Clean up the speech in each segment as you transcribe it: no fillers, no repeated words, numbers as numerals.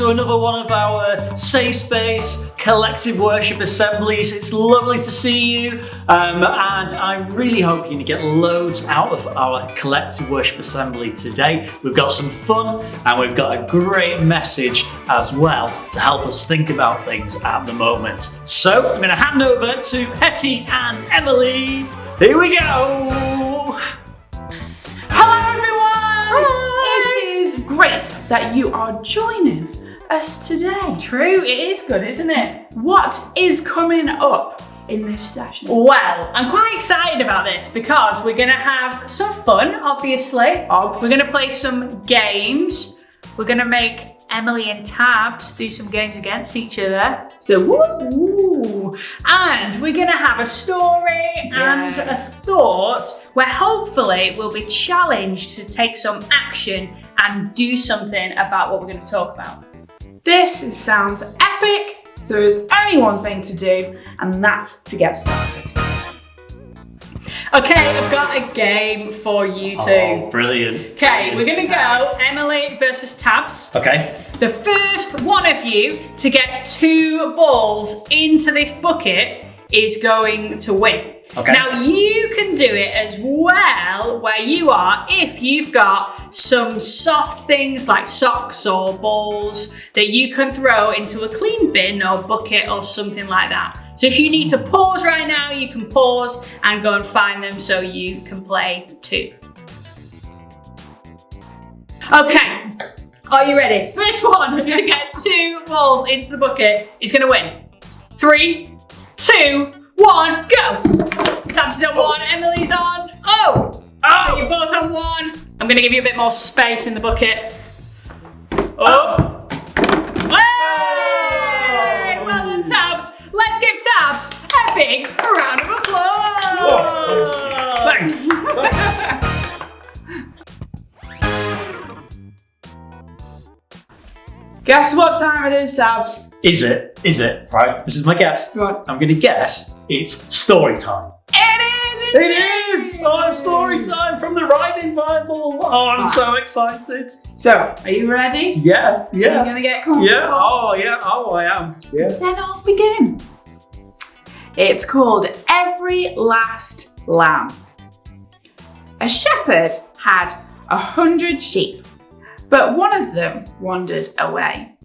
to another one of our safe space collective worship assemblies. It's lovely to see you, and I really hope you're going to get loads out of our collective worship assembly today. We've got some fun and we've got a great message as well to help us think about things at the moment. So I'm going to hand over to Hettie and Emily. Here we go! Hello everyone! Hi. It is great that you are joining us today. True, it is good, isn't it? What is coming up in this session? Well, I'm quite excited about this because we're going to have some fun, obviously. We're going to play some games. We're going to make Emily and Tabz do some games against each other. So, woo! And we're going to have a story and a thought where hopefully we'll be challenged to take some action and do something about what we're going to talk about. This sounds epic, so there's only one thing to do, and that's to get started. Okay, I've got a game for you two. Oh, brilliant. Okay, we're gonna go Emily versus Tabz. Okay. The first one of you to get 2 balls into this bucket is going to win. Okay. Now you can do it as well where you are if you've got some soft things like socks or balls that you can throw into a clean bin or bucket or something like that. So if you need to pause right now, you can pause and go and find them so you can play too. Okay, are you ready? First one to get 2 balls into the bucket is gonna win. 3, 2, 1, go! Tabz is on 1, Emily's on. Oh! So you're both on 1. I'm gonna give you a bit more space in the bucket. Oh! Hey! Well done, Tabz. Let's give Tabz a big round of applause. Thanks. Guess what time it is, Tabz? Is it? Right, this is my guess. Go on. I'm going to guess it's story time. It It is! Oh, it's story time from the Writing Bible. Oh, I'm so excited. So, are you ready? Yeah. Are you gonna get comfortable? Yeah. Oh, I am. Yeah. Then I'll begin. It's called Every Last Lamb. A shepherd had 100 sheep, but one of them wandered away.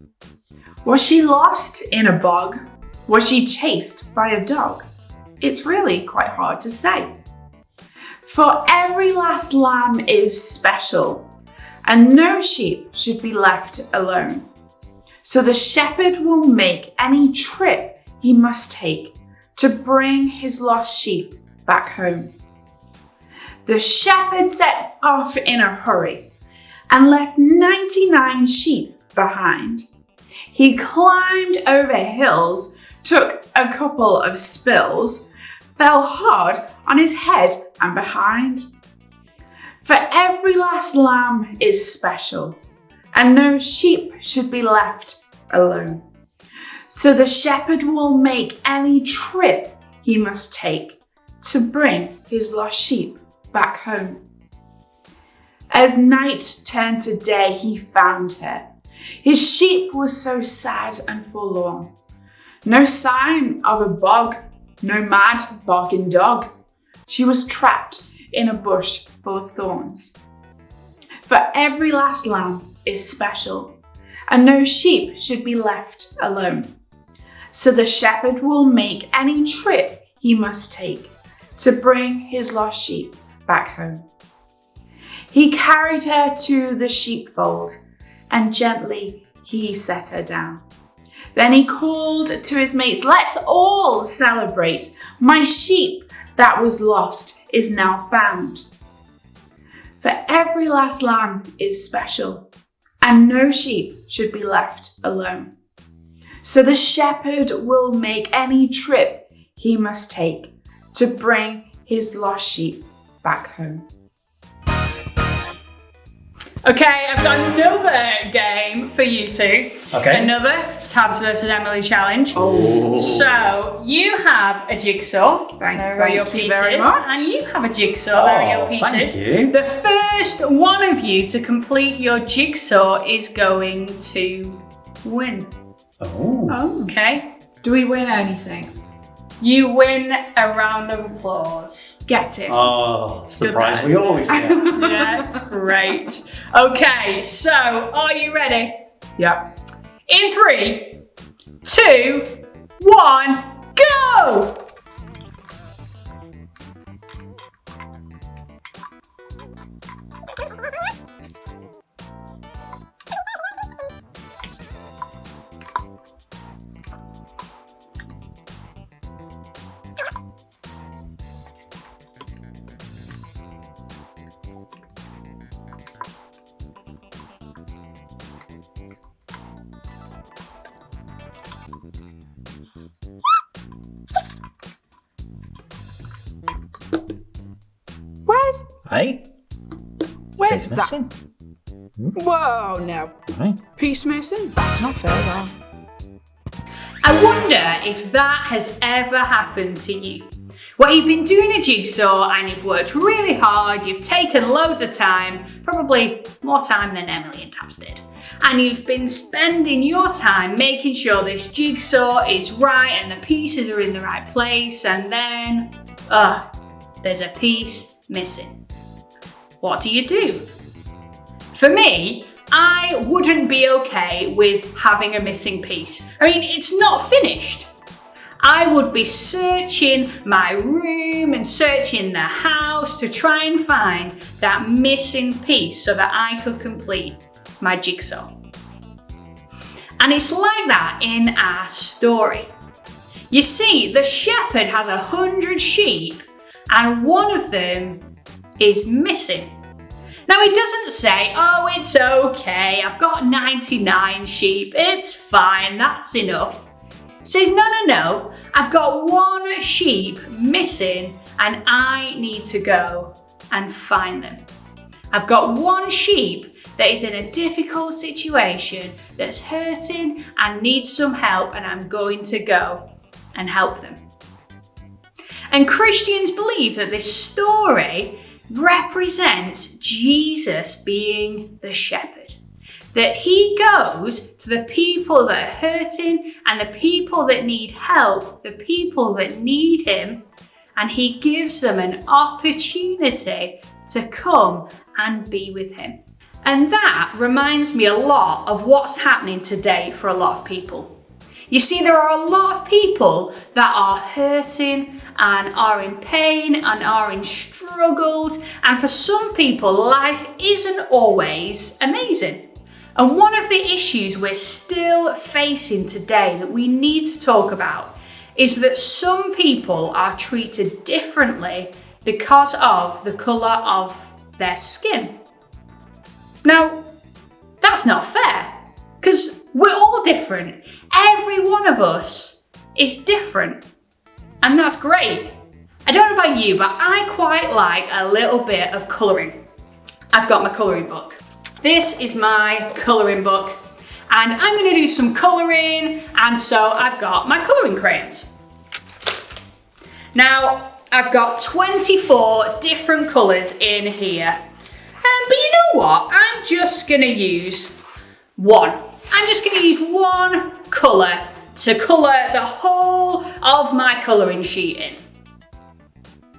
Was she lost in a bog? Was she chased by a dog? It's really quite hard to say. For every last lamb is special, and no sheep should be left alone. So the shepherd will make any trip he must take to bring his lost sheep back home. The shepherd set off in a hurry and left 99 sheep behind. He climbed over hills, took a couple of spills, fell hard on his head and behind. For every last lamb is special, and no sheep should be left alone. So the shepherd will make any trip he must take to bring his lost sheep back home. As night turned to day, he found her. His sheep was so sad and forlorn. No sign of a bog, no mad barking dog. She was trapped in a bush full of thorns. For every last lamb is special, and no sheep should be left alone. So the shepherd will make any trip he must take to bring his lost sheep back home. He carried her to the sheepfold, and gently he set her down. Then he called to his mates, "Let's all celebrate. My sheep that was lost is now found." For every last lamb is special, and no sheep should be left alone. So the shepherd will make any trip he must take to bring his lost sheep back home. Okay, I've got another game for you two. Okay. Another Tabz versus Emily challenge. Oh. So you have a jigsaw. Thank your you pieces, very much. and you have a jigsaw. There are your pieces. Thank you. The first one of you to complete your jigsaw is going to win. Oh. Okay? Do we win anything? You win a round of applause. Get it. Oh, it's the Good prize man. we always get. Yeah, it's great. Okay, so are you ready? Yep. In 3, 2, 1, go! Hey, Where's it's that? missing. Whoa, no. Right. Piece missing? That's not fair, though. I wonder if that has ever happened to you. Where you've been doing a jigsaw and you've worked really hard, you've taken loads of time, probably more time than Emily and Tabz did, and you've been spending your time making sure this jigsaw is right and the pieces are in the right place, and then, there's a piece missing. What do you do? For me, I wouldn't be okay with having a missing piece. I mean, it's not finished. I would be searching my room and searching the house to try and find that missing piece so that I could complete my jigsaw. And it's like that in our story. You see, the shepherd has 100 sheep and one of them is missing. Now he doesn't say, oh, it's okay, I've got 99 sheep, it's fine, that's enough. He says, no, I've got one sheep missing and I need to go and find them. I've got one sheep that is in a difficult situation, that's hurting and needs some help, and I'm going to go and help them. And Christians believe that this story represents Jesus being the shepherd. That he goes to the people that are hurting and the people that need help, the people that need him, and he gives them an opportunity to come and be with him. And that reminds me a lot of what's happening today for a lot of people. You see, there are a lot of people that are hurting and are in pain and are in struggles. And for some people, life isn't always amazing. And one of the issues we're still facing today that we need to talk about is that some people are treated differently because of the colour of their skin. Now, that's not fair, because we're all different. Every one of us is different, and that's great. I don't know about you, but I quite like a little bit of colouring. I've got my colouring book. This is my colouring book, and I'm going to do some colouring, and so I've got my colouring crayons. Now, I've got 24 different colours in here, but you know what? I'm just going to use one. I'm just going to use one colour to colour the whole of my colouring sheet in.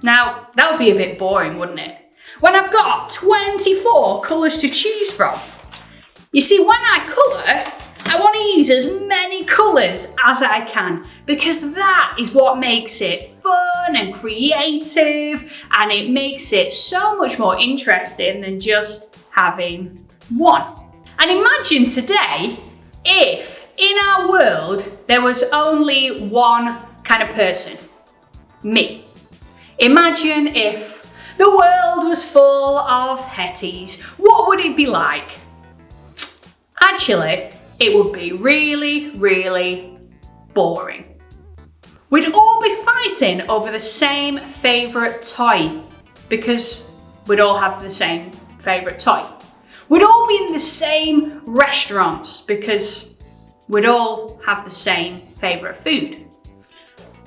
Now, that would be a bit boring, wouldn't it? When I've got 24 colours to choose from. You see, when I colour, I want to use as many colours as I can, because that is what makes it fun and creative, and it makes it so much more interesting than just having one. And imagine today if in our world there was only one kind of person, me. Imagine if the world was full of Hetties. What would it be like? Actually, it would be really, really boring. We'd all be fighting over the same favourite toy because we'd all have the same favourite toy. We'd all be in the same restaurants because we'd all have the same favourite food.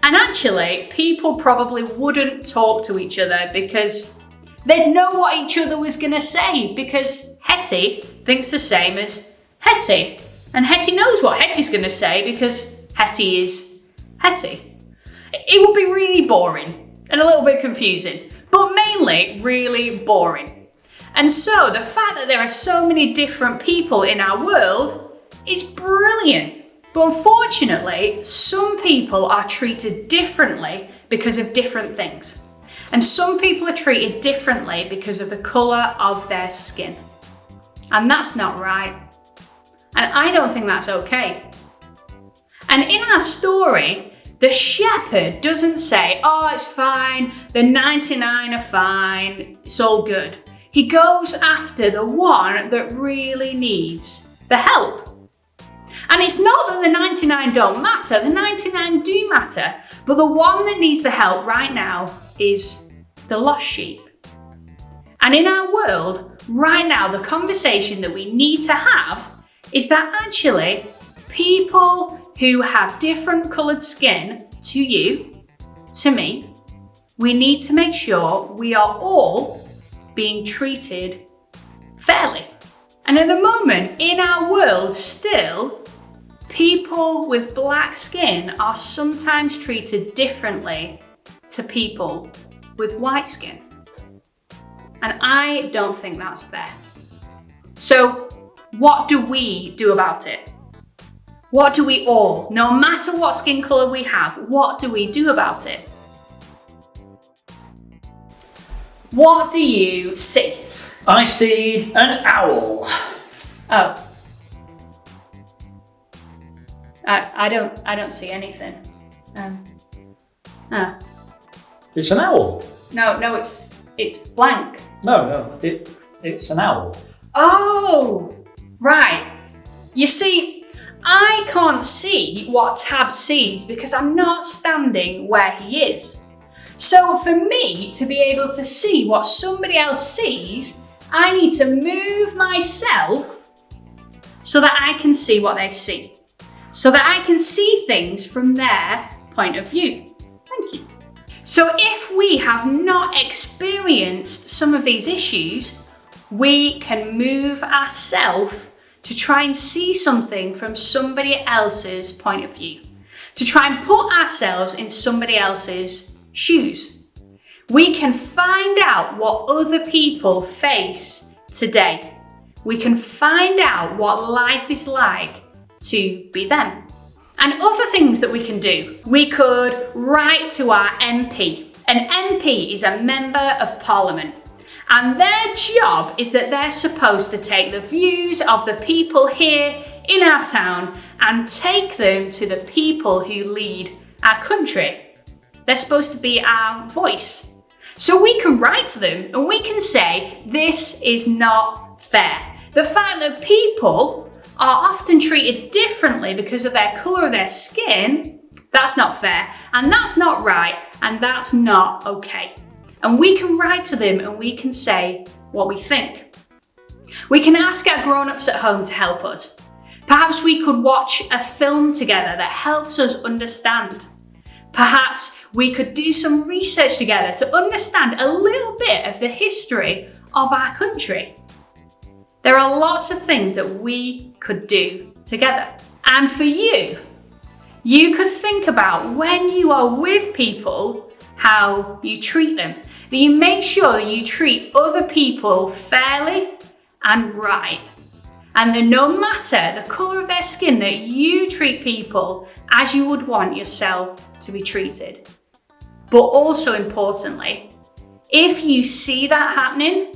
And actually, people probably wouldn't talk to each other because they'd know what each other was going to say, because Hetty thinks the same as Hetty. And Hettie knows what Hettie's going to say because Hettie is Hettie. It would be really boring and a little bit confusing, but mainly really boring. And so the fact that there are so many different people in our world is brilliant. But unfortunately, some people are treated differently because of different things. And some people are treated differently because of the colour of their skin. And that's not right. And I don't think that's okay. And in our story, the shepherd doesn't say, oh, it's fine, the 99 are fine, it's all good. He goes after the one that really needs the help. And it's not that the 99 don't matter, the 99 do matter, but the one that needs the help right now is the lost sheep. And in our world, right now, the conversation that we need to have is that actually people who have different coloured skin to you, to me, we need to make sure we are all being treated fairly. And at the moment, in our world still, people with black skin are sometimes treated differently to people with white skin. And I don't think that's fair. So what do we do about it? What do we all, no matter what skin colour we have, what do we do about it? What do you see? I see an owl. Oh. I don't see anything. No. It's an owl. No, it's blank. No, it's an owl. Oh, right. You see, I can't see what Tabz sees because I'm not standing where he is. So for me to be able to see what somebody else sees, I need to move myself so that I can see what they see. So that I can see things from their point of view. Thank you. So if we have not experienced some of these issues, we can move ourselves to try and see something from somebody else's point of view, to try and put ourselves in somebody else's shoes. We can find out what other people face today. We can find out what life is like to be them. And other things that we can do. We could write to our MP. An MP is a member of Parliament. And their job is that they're supposed to take the views of the people here in our town and take them to the people who lead our country. They're supposed to be our voice. So we can write to them and we can say, this is not fair. The fact that people are often treated differently because of their colour of their skin, that's not fair, and that's not right, and that's not okay. And we can write to them and we can say what we think. We can ask our grown-ups at home to help us. Perhaps we could watch a film together that helps us understand. Perhaps we could do some research together to understand a little bit of the history of our country. There are lots of things that we could do together. And for you could think about when you are with people, how you treat them. That you make sure that you treat other people fairly and right. And that no matter the colour of their skin, that you treat people as you would want yourself to be treated. But also importantly, if you see that happening,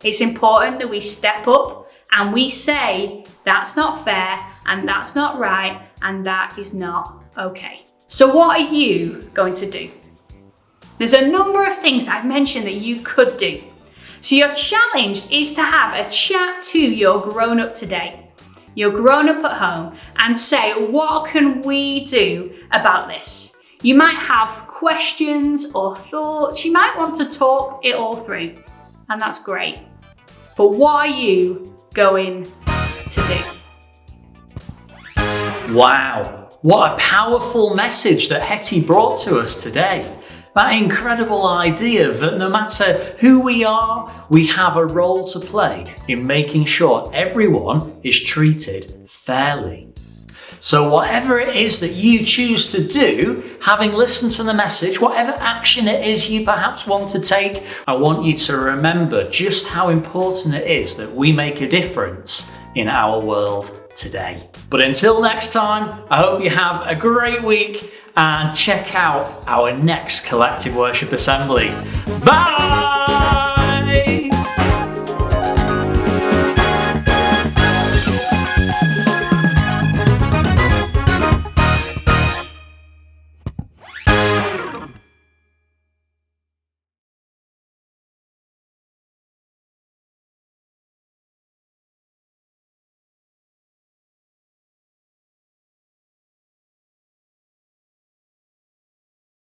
it's important that we step up and we say, that's not fair, and that's not right, and that is not okay. So what are you going to do? There's a number of things I've mentioned that you could do. So your challenge is to have a chat to your grown-up today, your grown-up at home, and say, what can we do about this? You might have questions or thoughts. You might want to talk it all through, and that's great. But what are you going to do? Wow, what a powerful message that Hettie brought to us today. That incredible idea that no matter who we are, we have a role to play in making sure everyone is treated fairly. So whatever it is that you choose to do, having listened to the message, whatever action it is you perhaps want to take, I want you to remember just how important it is that we make a difference in our world today. But until next time, I hope you have a great week and check out our next collective worship assembly. Bye!